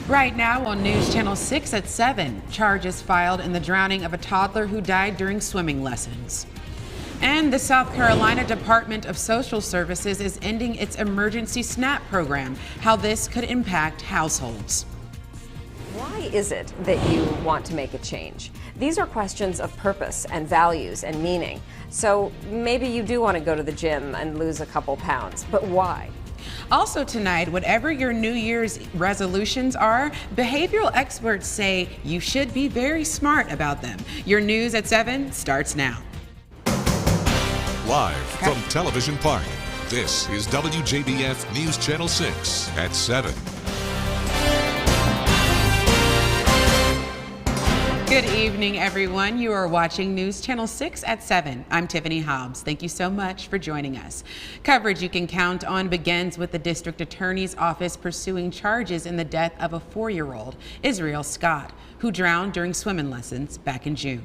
Right now on News Channel 6 at 7, charges filed in the drowning of a toddler who died during swimming lessons. And the South Carolina Department of Social Services is ending its emergency SNAP program, how this could impact households. Why is it that you want to make a change? These are questions of purpose and values and meaning. So maybe you do want to go to the gym and lose a couple pounds, but why? Also tonight, whatever your New Year's resolutions are, behavioral experts say you should be very smart about them. Your news at 7 starts now. Live from Television Park, this is WJBF News Channel 6 at 7. Good evening, everyone. You are watching News Channel 6 at 7. I'm Tiffany Hobbs. Thank you so much for joining us. Coverage you can count on begins with the district attorney's office pursuing charges in the death of a 4-year-old, Israel Scott, who drowned during swimming lessons back in June.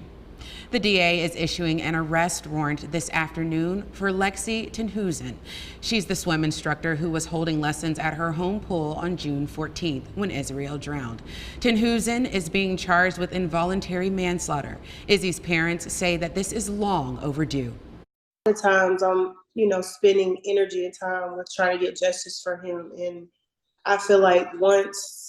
The DA is issuing an arrest warrant this afternoon for Lexi Tenhusen. She's the swim instructor who was holding lessons at her home pool on June 14th when Israel drowned. Tenhusen is being charged with involuntary manslaughter. Izzy's parents say that this is long overdue. At times I'm, spending energy and time with trying to get justice for him. And I feel like once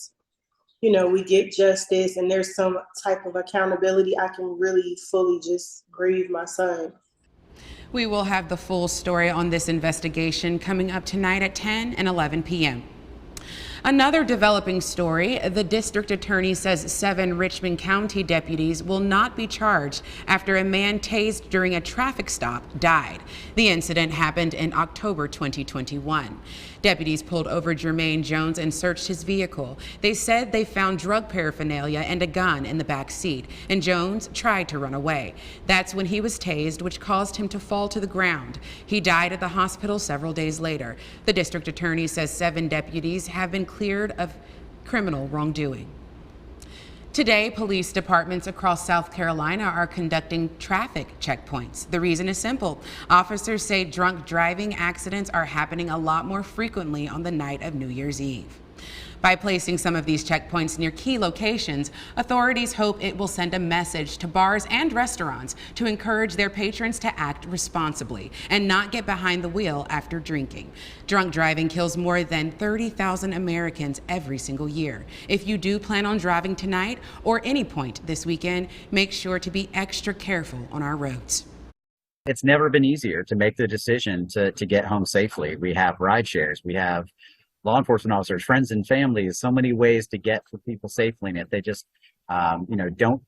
we get justice and there's some type of accountability, I can really fully just grieve my son. We will have the full story on this investigation coming up tonight at 10 and 11 p.m. Another developing story, the district attorney says 7 Richmond County deputies will not be charged after a man tased during a traffic stop died. The incident happened in October 2021. Deputies pulled over Jermaine Jones and searched his vehicle. They said they found drug paraphernalia and a gun in the back seat, and Jones tried to run away. That's when he was tased, which caused him to fall to the ground. He died at the hospital several days later. The district attorney says 7 deputies have been cleared of criminal wrongdoing. Today, police departments across South Carolina are conducting traffic checkpoints. The reason is simple. Officers say drunk driving accidents are happening a lot more frequently on the night of New Year's Eve. By placing some of these checkpoints near key locations, authorities hope it will send a message to bars and restaurants to encourage their patrons to act responsibly and not get behind the wheel after drinking. Drunk driving kills more than 30,000 Americans every single year. If you do plan on driving tonight or any point this weekend, make sure to be extra careful on our roads. It's never been easier to make the decision to get home safely. We have ride shares, we have law enforcement officers, friends and families, so many ways to get for people safely. And if they just, don't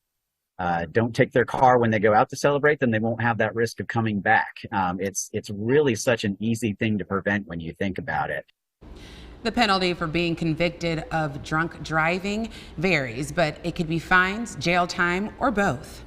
take their car when they go out to celebrate, then they won't have that risk of coming back. It's really such an easy thing to prevent when you think about it. The penalty for being convicted of drunk driving varies, but it could be fines, jail time, or both.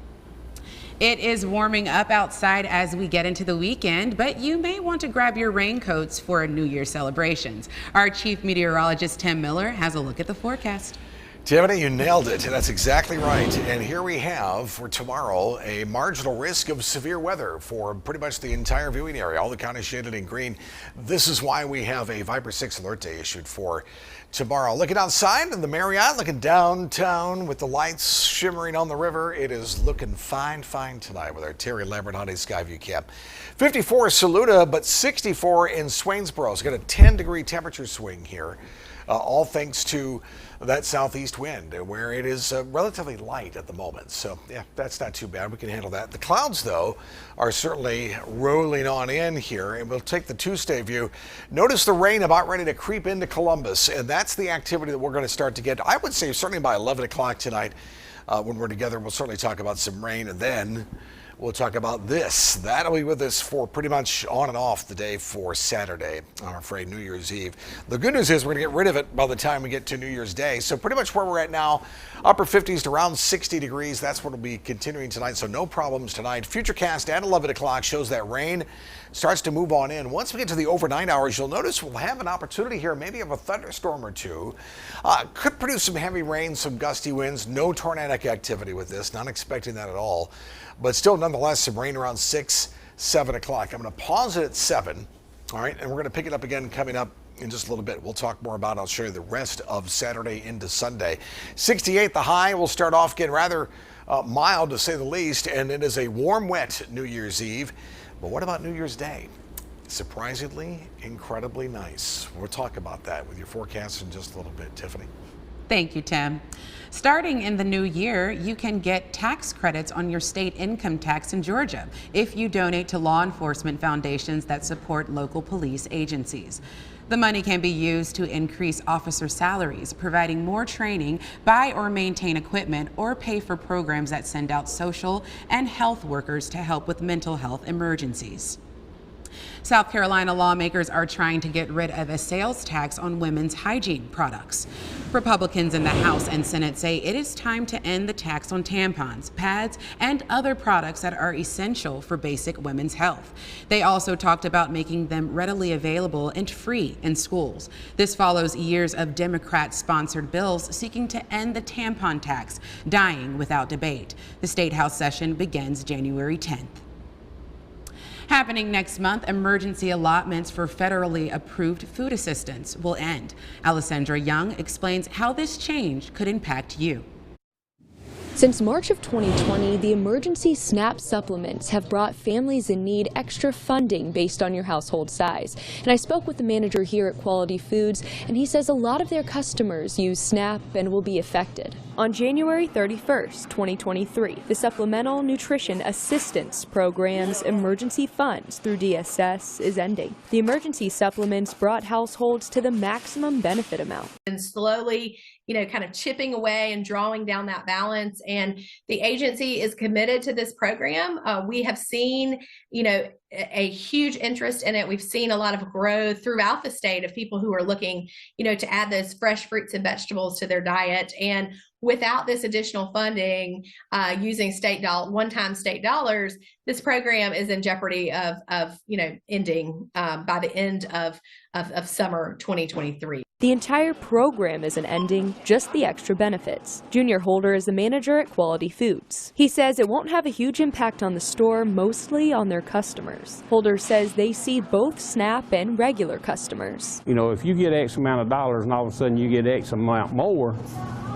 It is warming up outside as we get into the weekend, but you may want to grab your raincoats for New Year's celebrations. Our chief meteorologist, Tim Miller, has a look at the forecast. Tiffany, you nailed it. That's exactly right. And here we have for tomorrow a marginal risk of severe weather for pretty much the entire viewing area. All the counties shaded in green. This is why we have a Viper 6 alert day issued for tomorrow. Looking outside in the Marriott, looking downtown with the lights shimmering on the river. It is looking fine tonight with our Terry Lambert Hyundai Skyview cam. 54 Saluda, but 64 in Swainsboro. It's got a 10-degree temperature swing here. All thanks to that southeast wind where it is relatively light at the moment. So yeah, that's not too bad. We can handle that. The clouds, though, are certainly rolling on in here, and we'll take the Tuesday view. Notice the rain about ready to creep into Columbus, and that's the activity that we're going to start to get. I would say certainly by 11 o'clock tonight when we're together, we'll certainly talk about some rain, and then we'll talk about this. That'll be with us for pretty much on and off the day for Saturday, I'm afraid, New Year's Eve. The good news is we're going to get rid of it by the time we get to New Year's Day. So pretty much where we're at now, upper 50s to around 60 degrees. That's what will be continuing tonight, so no problems tonight. Futurecast at 11 o'clock shows that rain starts to move on in. Once we get to the overnight hours, you'll notice we'll have an opportunity here, maybe of a thunderstorm or two. Could produce some heavy rain, some gusty winds. No tornadic activity with this, not expecting that at all. But still, nonetheless, some rain around 6, 7 o'clock. I'm going to pause it at 7, all right, and we're going to pick it up again coming up in just a little bit. We'll talk more about it. I'll show you the rest of Saturday into Sunday. 68 the high. We'll start off getting rather mild, to say the least, and it is a warm, wet New Year's Eve. But what about New Year's Day? Surprisingly, incredibly nice. We'll talk about that with your forecast in just a little bit. Tiffany. Thank you, Tim. Starting in the new year, you can get tax credits on your state income tax in Georgia if you donate to law enforcement foundations that support local police agencies. The money can be used to increase officer salaries, providing more training, buy or maintain equipment, or pay for programs that send out social and health workers to help with mental health emergencies. South Carolina lawmakers are trying to get rid of a sales tax on women's hygiene products. Republicans in the House and Senate say it is time to end the tax on tampons, pads, and other products that are essential for basic women's health. They also talked about making them readily available and free in schools. This follows years of Democrat-sponsored bills seeking to end the tampon tax, dying without debate. The State House session begins January 10th. Happening next month, emergency allotments for federally approved food assistance will end. Alessandra Young explains how this change could impact you. Since March of 2020, the emergency SNAP supplements have brought families in need extra funding based on your household size. And I spoke with the manager here at Quality Foods, and he says a lot of their customers use SNAP and will be affected. On January 31st, 2023, the Supplemental Nutrition Assistance Program's emergency funds through DSS is ending. The emergency supplements brought households to the maximum benefit amount. And slowly, kind of chipping away and drawing down that balance. And the agency is committed to this program. We have seen, a huge interest in it. We've seen a lot of growth throughout the state of people who are looking, to add those fresh fruits and vegetables to their diet. And without this additional funding, using one-time state dollars, this program is in jeopardy of ending by the end of summer 2023. The entire program isn't ending, just the extra benefits. Junior Holder is the manager at Quality Foods. He says it won't have a huge impact on the store, mostly on their customers. Holder says they see both SNAP and regular customers. If you get X amount of dollars and all of a sudden you get X amount more,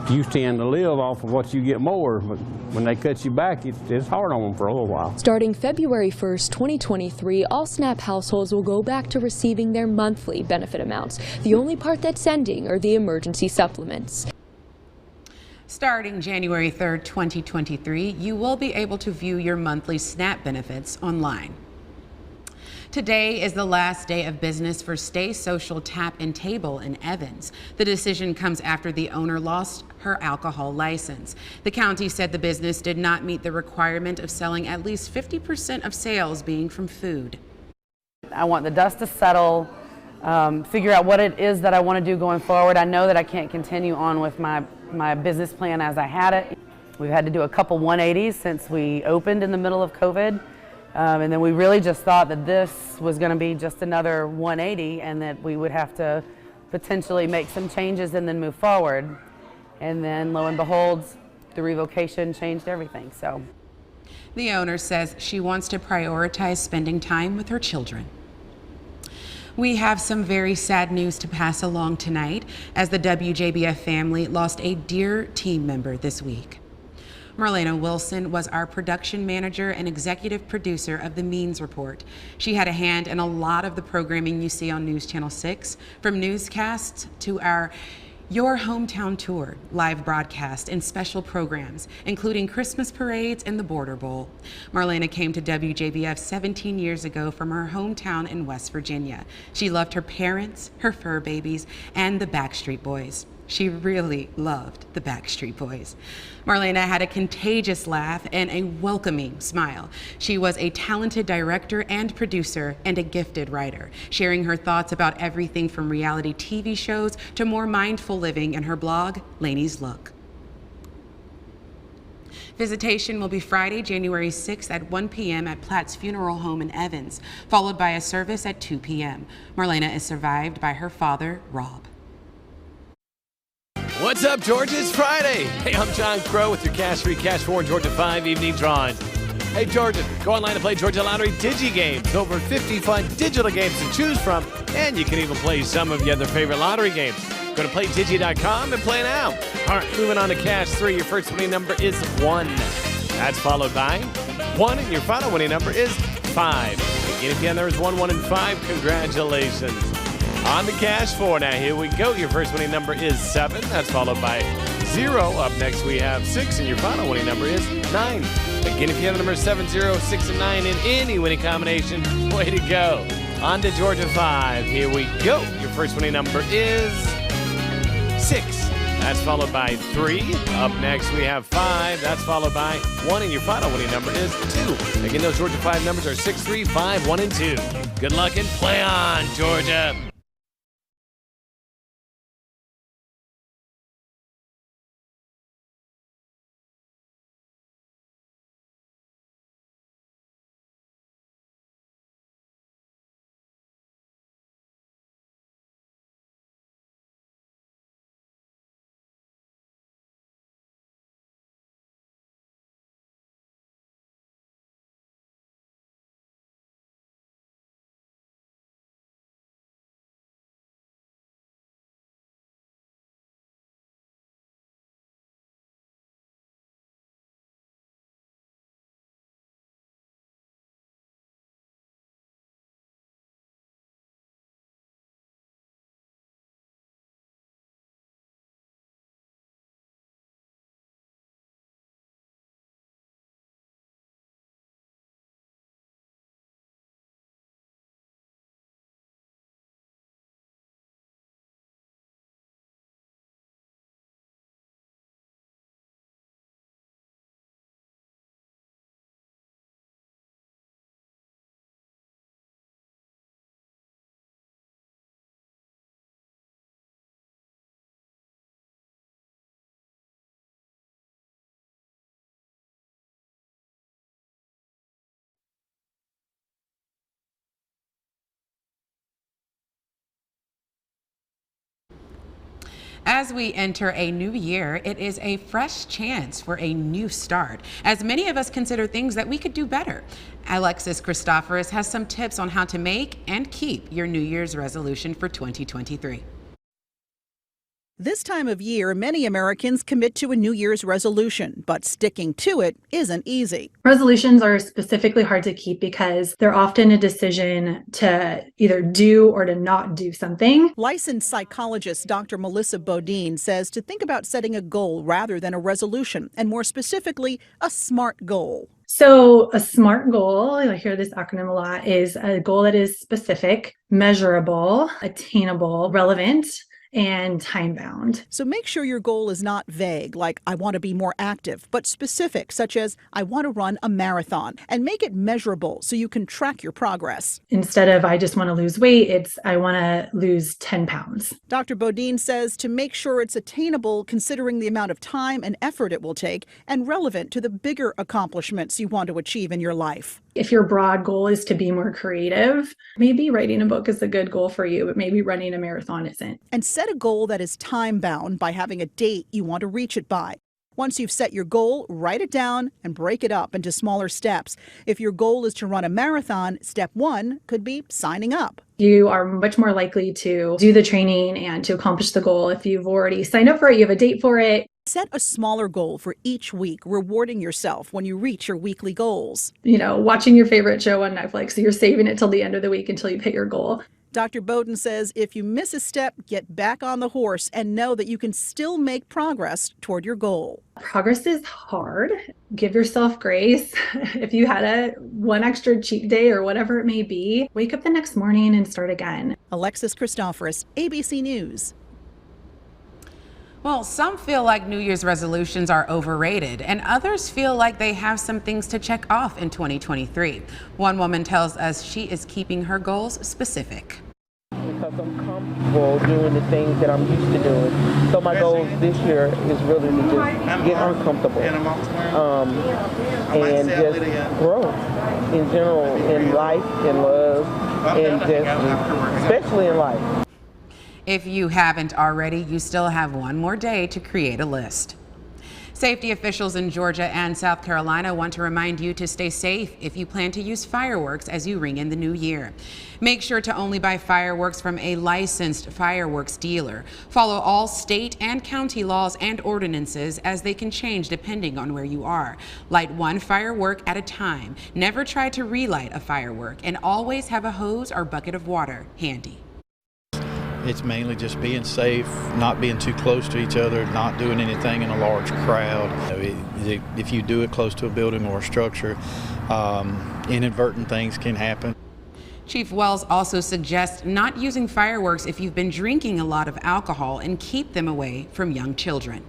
you tend to live off of what you get more, but when they cut you back, it's hard on them for a little while. Starting February 1st, 2023, all SNAP households will go back to receiving their monthly benefit amounts. The only part that's ending are the emergency supplements. Starting January 3rd, 2023, you will be able to view your monthly SNAP benefits online. Today is the last day of business for Stay Social Tap and Table in Evans. The decision comes after the owner lost her alcohol license. The county said the business did not meet the requirement of selling at least 50% of sales being from food. I want the dust to settle, figure out what it is that I want to do going forward. I know that I can't continue on with my business plan as I had it. We've had to do a couple 180s since we opened in the middle of COVID. And then we really just thought that this was going to be just another 180 and that we would have to potentially make some changes and then move forward. And then lo and behold, the revocation changed everything. So the owner says she wants to prioritize spending time with her children. We have some very sad news to pass along tonight as the WJBF family lost a dear team member this week. Marlena Wilson was our production manager and executive producer of the Means Report. She had a hand in a lot of the programming you see on News Channel 6, from newscasts to our Your Hometown Tour, live broadcast, and special programs, including Christmas parades and the Border Bowl. Marlena came to WJBF 17 years ago from her hometown in West Virginia. She loved her parents, her fur babies, and the Backstreet Boys. She really loved the Backstreet Boys. Marlena had a contagious laugh and a welcoming smile. She was a talented director and producer and a gifted writer, sharing her thoughts about everything from reality TV shows to more mindful living in her blog, Lainey's Look. Visitation will be Friday, January 6th at 1 p.m. at Platt's Funeral Home in Evans, followed by a service at 2 p.m. Marlena is survived by her father, Rob. What's up, Georgia? It's Friday. Hey, I'm John Crow with your Cash 3, Cash 4 Georgia 5 evening drawings. Hey, Georgia, go online and play Georgia Lottery Digi Games. Over 50 fun digital games to choose from, and you can even play some of your other favorite lottery games. Go to playdigi.com and play now. All right, moving on to Cash 3. Your first winning number is 1. That's followed by 1, and your final winning number is 5. Again, there is 1, 1, and 5. Congratulations. On to Cash 4 now. Here we go. Your first winning number is 7. That's followed by 0. Up next, we have 6, and your final winning number is 9. Again, if you have the number 7, 0, 6, and 9 in any winning combination, way to go. On to Georgia 5. Here we go. Your first winning number is 6. That's followed by 3. Up next, we have 5. That's followed by 1, and your final winning number is 2. Again, those Georgia 5 numbers are 6, 3, 5, 1, and 2. Good luck and play on, Georgia. As we enter a new year, it is a fresh chance for a new start, as many of us consider things that we could do better. Alexis Christoforous has some tips on how to make and keep your New Year's resolution for 2023. This time of year, many Americans commit to a New Year's resolution, but sticking to it isn't easy. Resolutions are specifically hard to keep because they're often a decision to either do or to not do something. Licensed psychologist Dr. Melissa Bodine says to think about setting a goal rather than a resolution, and more specifically, a SMART goal. So a SMART goal, I hear this acronym a lot, is a goal that is specific, measurable, attainable, relevant, and time-bound. So make sure your goal is not vague, like I want to be more active, but specific, such as I want to run a marathon, and make it measurable so you can track your progress. Instead of I just want to lose weight, it's I want to lose 10 pounds. Dr. Bodine says to make sure it's attainable considering the amount of time and effort it will take, and relevant to the bigger accomplishments you want to achieve in your life. If your broad goal is to be more creative, maybe writing a book is a good goal for you, but maybe running a marathon isn't. And set a goal that is time-bound by having a date you want to reach it by. Once you've set your goal, write it down and break it up into smaller steps. If your goal is to run a marathon, step 1 could be signing up. You are much more likely to do the training and to accomplish the goal if you've already signed up for it, you have a date for it. Set a smaller goal for each week, rewarding yourself when you reach your weekly goals. You know, watching your favorite show on Netflix, so you're saving it till the end of the week until you hit your goal. Dr. Bodine says if you miss a step, get back on the horse and know that you can still make progress toward your goal. Progress is hard. Give yourself grace. If you had one extra cheat day or whatever it may be, wake up the next morning and start again. Alexis Christoforous, ABC News. Well, some feel like New Year's resolutions are overrated, and others feel like they have some things to check off in 2023. One woman tells us she is keeping her goals specific. Because I'm comfortable doing the things that I'm used to doing. So my goal this year is really to just get uncomfortable and just grow in general, in life, in love, and just especially in life. If you haven't already, you still have one more day to create a list. Safety officials in Georgia and South Carolina want to remind you to stay safe if you plan to use fireworks as you ring in the new year. Make sure to only buy fireworks from a licensed fireworks dealer. Follow all state and county laws and ordinances as they can change depending on where you are. Light one firework at a time. Never try to relight a firework, and always have a hose or bucket of water handy. It's mainly just being safe, not being too close to each other, not doing anything in a large crowd. If you do it close to a building or a structure, inadvertent things can happen. Chief Wells also suggests not using fireworks if you've been drinking a lot of alcohol, and keep them away from young children.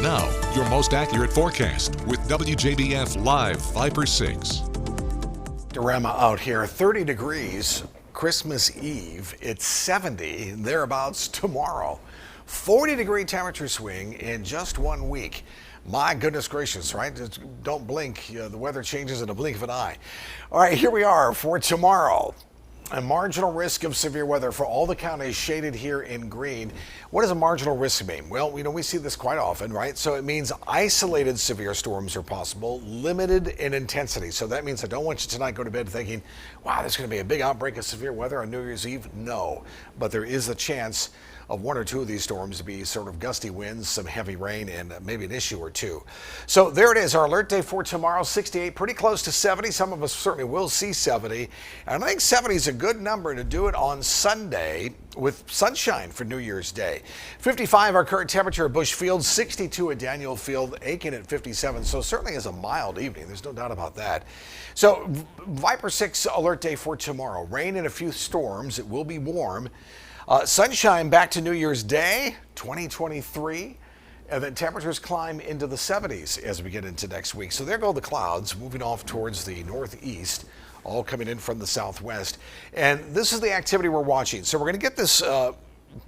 Now, your most accurate forecast with WJBF Live Viper 6. Diorama out here, 30 degrees, Christmas Eve. It's 70, thereabouts tomorrow. 40-degree temperature swing in just 1 week. My goodness gracious, right? Just don't blink. The weather changes in a blink of an eye. All right, here we are for tomorrow. A marginal risk of severe weather for all the counties shaded here in green. What does a marginal risk mean? Well, we see this quite often, right? So it means isolated severe storms are possible, limited in intensity. So that means I don't want you tonight go to bed thinking, wow, there's going to be a big outbreak of severe weather on New Year's Eve. No, but there is a chance of one or two of these storms to be sort of gusty winds, some heavy rain, and maybe an issue or two. So there it is, our alert day for tomorrow, 68, pretty close to 70. Some of us certainly will see 70. And I think 70 is a good number to do it on Sunday with sunshine for New Year's Day. 55 our current temperature at Bush Field, 62 at Daniel Field, Aiken at 57. So certainly is a mild evening. There's no doubt about that. So Viper 6 alert day for tomorrow. Rain and a few storms. It will be warm. Sunshine back to New Year's Day, 2023, and then temperatures climb into the 70s as we get into next week. So there go the clouds moving off towards the northeast, all coming in from the southwest. And this is the activity we're watching. So we're going to get this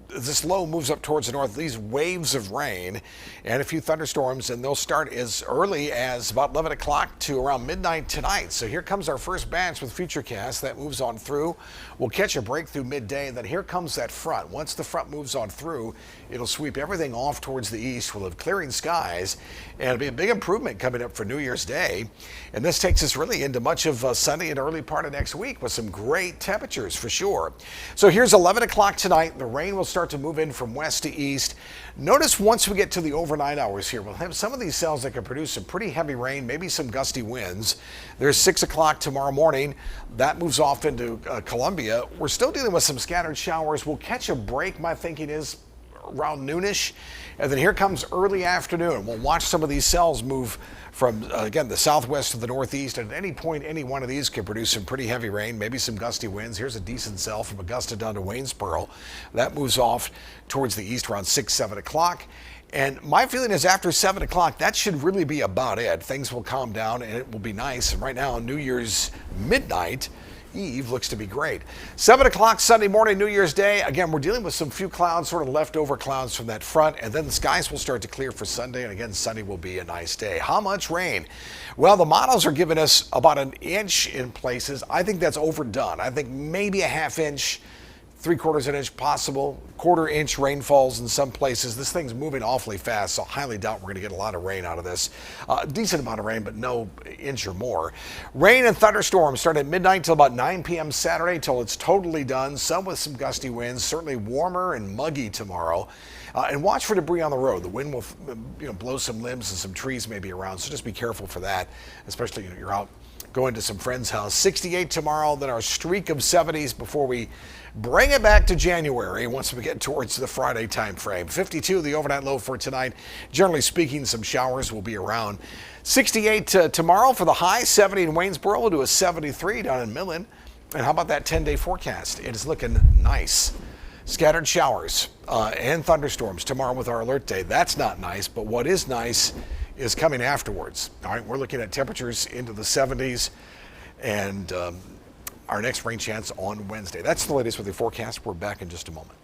this low moves up towards the north, these waves of rain and a few thunderstorms, and they'll start as early as about 11 o'clock to around midnight tonight. So here comes our first batch with Futurecast that moves on through. We'll catch a break through midday, and then here comes that front. Once the front moves on through, it'll sweep everything off towards the east. We'll have clearing skies, and it'll be a big improvement coming up for New Year's Day. And this takes us really into much of Sunday and early part of next week with some great temperatures for sure. So here's 11 o'clock tonight. The rain will start to move in from west to east. Notice once we get to the overnight hours here, we'll have some of these cells that can produce some pretty heavy rain, maybe some gusty winds. There's 6 o'clock tomorrow morning. That moves off into Columbia. We're still dealing with some scattered showers. We'll catch a break, my thinking is, around noonish. And then here comes early afternoon. We'll watch some of these cells move from, again, the southwest to the northeast. And at any point, any one of these can produce some pretty heavy rain, maybe some gusty winds. Here's a decent cell from Augusta down to Waynesboro. That moves off towards the east around 6, 7 o'clock. And my feeling is after 7 o'clock, that should really be about it. Things will calm down and it will be nice. And right now, New Year's midnight Eve looks to be great. 7 o'clock Sunday morning, New Year's Day. Again, we're dealing with some few clouds, sort of leftover clouds from that front, and then the skies will start to clear for Sunday, and again, Sunday will be a nice day. How much rain? Well, the models are giving us about an inch in places. I think that's overdone. I think maybe a half inch, 3/4 inch possible, 1/4 inch rainfalls in some places. This thing's moving awfully fast, so I highly doubt we're going to get a lot of rain out of this. Decent amount of rain, but no inch or more. Rain and thunderstorms start at midnight till about 9 p.m. Saturday till it's totally done. Some with some gusty winds, certainly warmer and muggy tomorrow. And watch for debris on the road. The wind will blow some limbs and some trees maybe around, so just be careful for that, especially if you're out going to some friend's house. 68 tomorrow, then our streak of 70s before we bring it back to January once we get towards the Friday time frame. 52, the overnight low for tonight. Generally speaking, some showers will be around. 68 tomorrow for the high, 70 in Waynesboro. We'll do a 73 down in Midland. And how about that 10-day forecast? It is looking nice. Scattered showers and thunderstorms tomorrow with our alert day. That's not nice, but what is nice is coming afterwards. All right, we're looking at temperatures into the 70s and our next rain chance on Wednesday. That's the latest with the forecast. We're back in just a moment.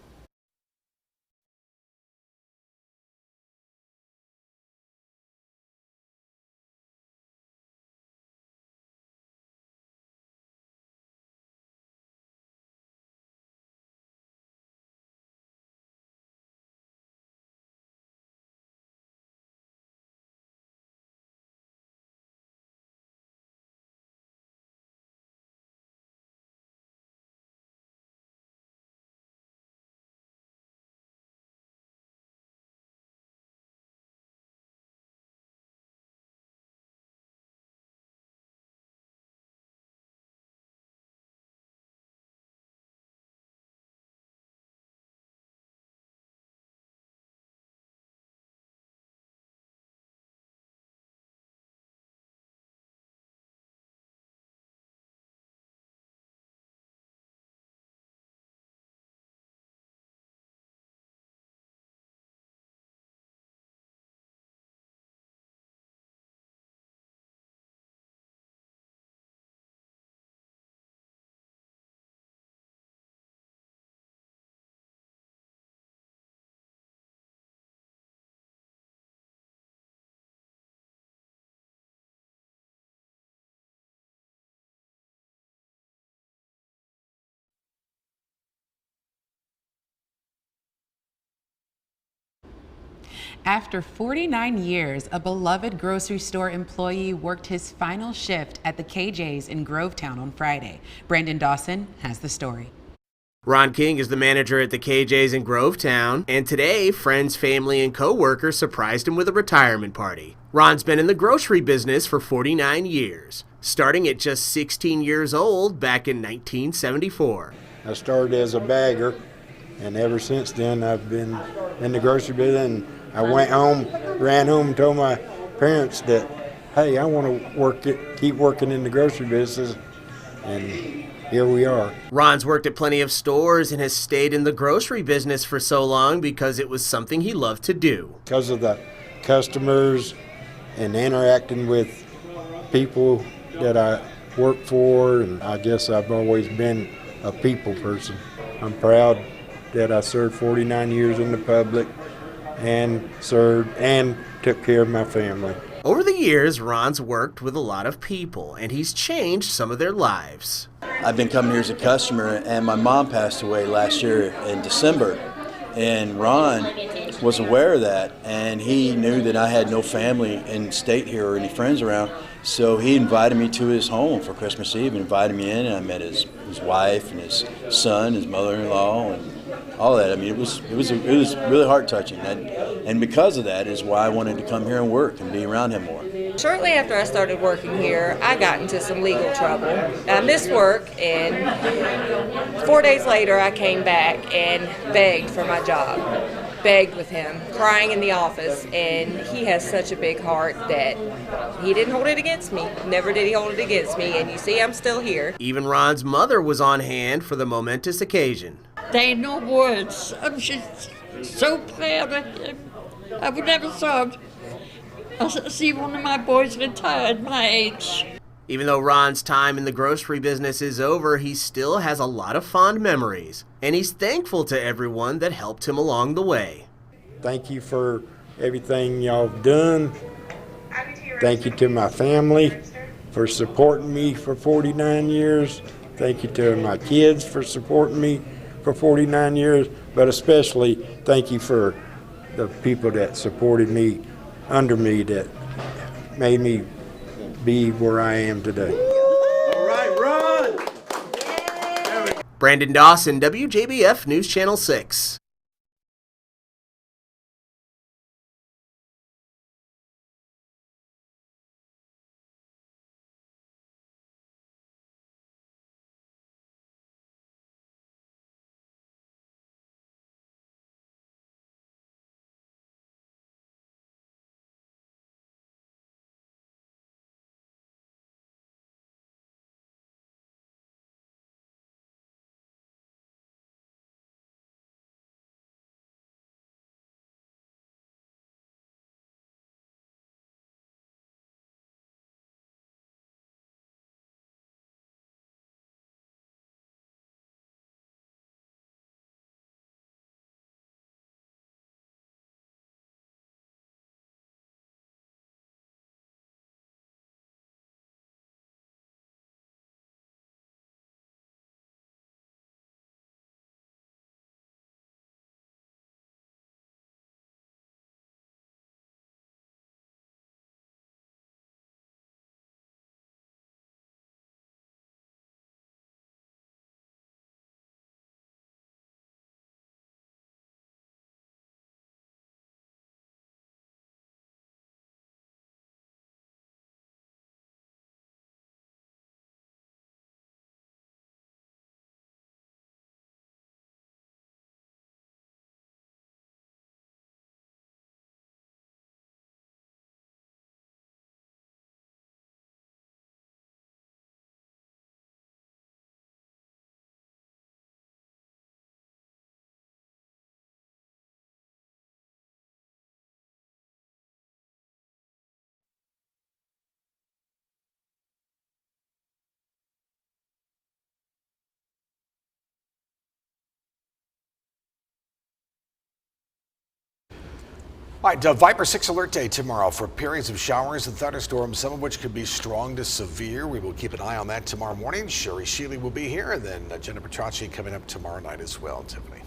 After 49 years, a beloved grocery store employee worked his final shift at the KJ's in Grovetown on Friday. Brandon Dawson has the story. Ron King is the manager at the KJ's in Grovetown, and today, friends, family, and co-workers surprised him with a retirement party. Ron's been in the grocery business for 49 years, starting at just 16 years old back in 1974. I started as a bagger, and ever since then I've been in the grocery business. And I went home, ran home, and told my parents that, hey, I want to keep working in the grocery business, and here we are. Ron's worked at plenty of stores and has stayed in the grocery business for so long because it was something he loved to do. Because of the customers and interacting with people that I work for, and I guess I've always been a people person. I'm proud that I served 49 years in the public and served and took care of my family. Over the years, Ron's worked with a lot of people, and he's changed some of their lives. I've been coming here as a customer, and my mom passed away last year in December, and Ron was aware of that, and he knew that I had no family in state here or any friends around, so he invited me to his home for Christmas Eve, and invited me in, and I met his wife and his son, his mother-in-law, and all that. I mean, it was really heart-touching, and because of that is why I wanted to come here and work and be around him more. Shortly after I started working here, I got into some legal trouble. I missed work, and 4 days later I came back and begged for my job. begged with him, crying in the office, and he has such a big heart that he didn't hold it against me. Never did he hold it against me, and you see I'm still here. Even Ron's mother was on hand for the momentous occasion. There ain't no words. I'm just so proud of him. I would never thought I'd see one of my boys retired my age. Even though Ron's time in the grocery business is over, he still has a lot of fond memories, and he's thankful to everyone that helped him along the way. Thank you for everything y'all have done. Thank you to my family for supporting me for 49 years. Thank you to my kids for supporting me for 49 years, but especially thank you for the people that supported me, under me, that made me be where I am today. All right, Ron! Brandon Dawson, WJBF News Channel 6. All right, Viper 6 alert day tomorrow for periods of showers and thunderstorms, some of which could be strong to severe. We will keep an eye on that tomorrow morning. Sherry Sheely will be here, and then Jenna Petracci coming up tomorrow night as well. Tiffany.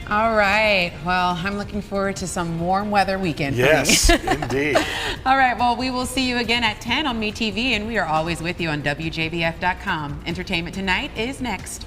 All right. Well, I'm looking forward to some warm weather weekend. Yes, indeed. All right. Well, we will see you again at 10 on MeTV, and we are always with you on WJBF.com. Entertainment Tonight is next.